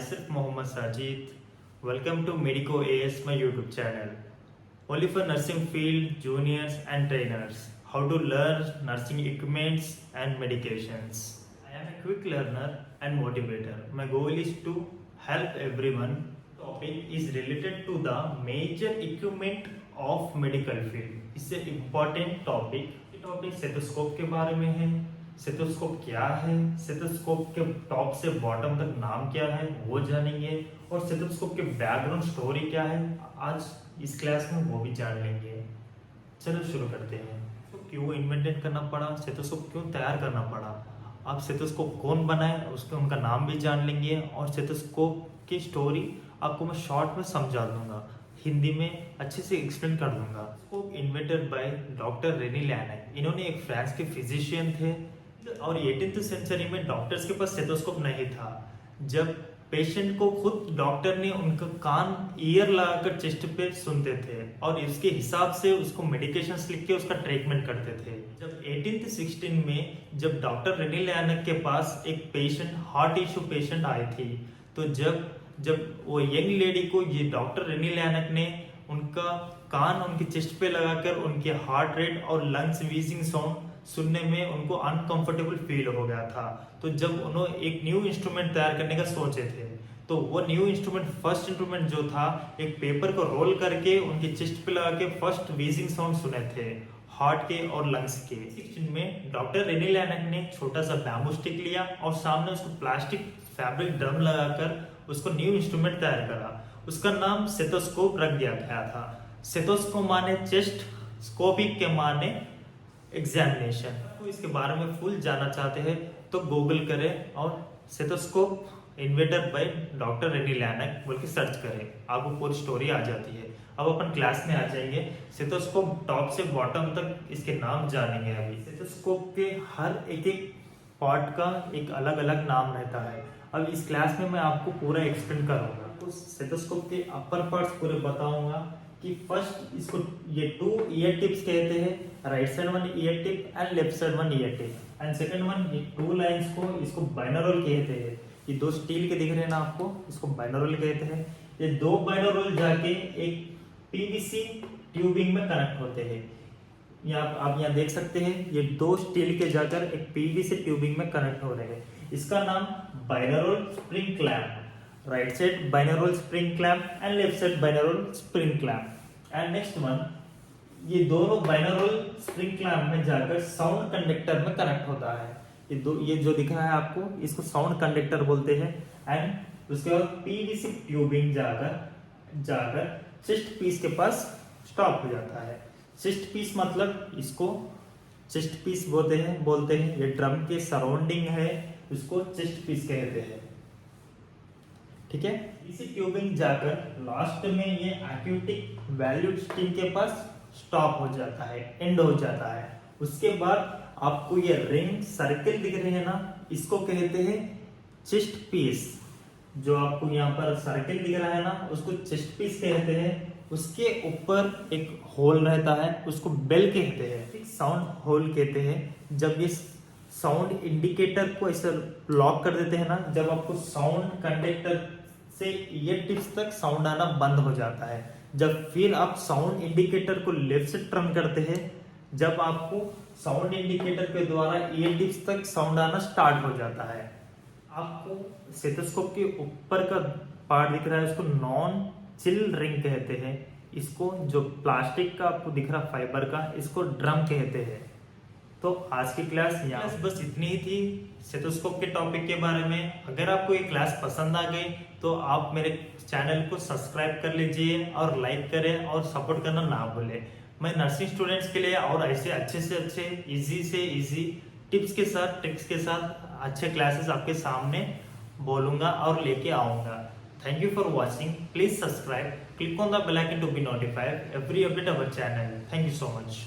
myself Mohammad Sajid. Welcome to Medico AS, my YouTube channel. Only for nursing field, juniors and trainers. How to learn nursing equipments and medications. I am a quick learner and motivator. My goal is to help everyone. Topic is related to the major equipment of medical field. इससे important topic. ये topic stethoscope के बारे में है. Stethoscope क्या है, stethoscope के top से बॉटम तक नाम क्या है वो जानेंगे, और स्टेथोस्कोप के बैकग्राउंड स्टोरी क्या है आज इस क्लास में वो भी जान लेंगे। चलो शुरू करते हैं। तो क्यों इन्वेंटेड करना पड़ा, स्टेथोस्कोप क्यों तैयार करना पड़ा, आप स्टेथोस्कोप कौन बनाए उसके उनका नाम भी जान लेंगे, और स्टेथोस्कोप की स्टोरी आपको मैं शॉर्ट में समझा दूंगा, हिंदी में अच्छे से एक्सप्लेन कर दूंगा। स्कोप इन्वेंटेड बाय डॉक्टर रेनी लैनक। इन्होंने एक फ्रांस के फिजिशियन थे और 18th सेंचुरी में डॉक्टर्स के पास स्टेथोस्कोप नहीं था। जब पेशेंट को खुद डॉक्टर ने उनका कान ईयर लगाकर चेस्ट पे सुनते थे और इसके हिसाब से उसको मेडिकेशंस लिख के उसका ट्रीटमेंट करते थे। जब 1816 में जब डॉक्टर रेनी लैनक के पास एक पेशेंट हार्ट इशू पेशेंट आई थी, तो जब वो यंग लेडी को ये डॉक्टर रेनी लैनक ने उनका कान उनके चेस्ट पे लगाकर उनके हार्ट रेट और लंग्स व्हीजिंग साउंड सुनने में उनको अनकंफर्टेबल फील हो गया था। तो जब उन्होंने एक न्यू इंस्ट्रूमेंट तैयार करने का सोचे थे, तो वो न्यू इंस्ट्रूमेंट फर्स्ट इंस्ट्रूमेंट जो था, एक पेपर को रोल करके उनके चेस्ट पे लगा के फर्स्ट व्हीजिंग साउंड सुने थे हार्ट के और लंग्स के। 16 में डॉक्टर रेनी लैनक ने छोटा सा बैम्बू स्टिक लिया और सामने उसको प्लास्टिक फैब्रिक ड्रम लगाकर उसको न्यू इंस्ट्रूमेंट तैयार करा। उसका नाम स्टेथोस्कोप रख दिया गया था। स्टेथोस्कोप माने चेस्ट, स्कोपिक के माने एग्जामिनेशन। तो इसके बारे में फुल जानना चाहते हैं तो गूगल करें और स्टेथोस्कोप इन्वेंटेड बाय डॉक्टर रेनी लैनक बोल के सर्च करें, आपको पूरी स्टोरी आ जाती है। अब अपन क्लास में आ जाएंगे। स्टेथोस्कोप टॉप से बॉटम तक इसके नाम जानेंगे। अभी स्टेथोस्कोप के हर एक पार्ट का एक अलग अलग नाम रहता है। अब इस क्लास में मैं आपको पूरा एक्सप्लेन करूंगा। तो स्टेथोस्कोप के अपर पार्ट्स पूरे बताऊंगा कि फर्स्ट इसको ये 2 ईयर टिप्स कहते हैं, right side 1 year tip and left side 1 year tip, and second one ये 2 लाइंस को इसको बाइनोरल कहते हैं। ये 2 स्टील के दिख रहे हैं ना आपको, इसको बाइनोरल कहते हैं। ये 2 बाइनोरल जाके एक पीवीसी ट्यूबिंग में कनेक्ट होते हैं। यहाँ आप यहाँ देख सकते हैं, ये 2 स्टील के जाकर एक पीवीसी ट्यूबिंग में कनेक्ट हो रहे हैं। इसका नाम binaural spring clamp, right side binaural spring clamp and left side binaural spring clamp. And next one, ये दोनों बाइनोरल स्प्रिंग क्लैंप में जाकर साउंड कंडक्टर में कनेक्ट होता है। ये जो दिख रहा है आपको, इसको साउंड कंडक्टर बोलते हैं। एंड उसके बाद पीवीसी ट्यूबिंग जाकर चेस्ट पीस के पास स्टॉप हो जाता है। चेस्ट पीस मतलब इसको चेस्ट पीस बोलते हैं। ये ड्रम के सराउंडिंग है, उसको चेस्ट पीस कहते हैं। ठीक है, इसी ट्यूबिंग जाकर लास्ट में ये एक्यूटिक वैल्यूड स्टील के पास स्टॉप हो जाता है, एंड हो जाता है। उसके बाद आपको ये रिंग सर्कल दिख रहे हैं ना, इसको कहते हैं चेस्ट पीस। जो आपको यहाँ पर सर्कल दिख रहा है ना, उसको चेस्ट पीस कहते हैं। उसके ऊपर एक होल रहता है, उसको बेल कहते हैं, साउंड होल कहते हैं। जब ये साउंड इंडिकेटर को ऐसे लॉक कर देते हैं ना, जब आपको साउंड कंडक्टर से ईयर टिप्स तक साउंड आना बंद हो जाता है। जब फिर आप साउंड इंडिकेटर को लेफ्ट से टर्न करते हैं, जब आपको साउंड इंडिकेटर के द्वारा ईयर टिप्स तक साउंड आना स्टार्ट हो जाता है। आपको स्टेथोस्कोप के ऊपर का पार्ट दिख रहा है, उसको नॉन चिल रिंग कहते हैं। इसको जो प्लास्टिक का आपको दिख रहा फाइबर का, इसको ड्रम कहते हैं। तो आज की क्लास यहाँ बस इतनी ही थी स्टेथोस्कोप के टॉपिक के बारे में। अगर आपको ये क्लास पसंद आ गई तो आप मेरे चैनल को सब्सक्राइब कर लीजिए और लाइक करें और सपोर्ट करना ना भूलें। मैं नर्सिंग स्टूडेंट्स के लिए और ऐसे अच्छे से अच्छे इजी से इजी टिप्स के साथ ट्रिक्स के साथ अच्छे क्लासेस आपके सामने बोलूँगा और लेके आऊँगा। Thank you for watching. Please subscribe. Click on the bell icon to be notified every update of our channel. Thank you so much.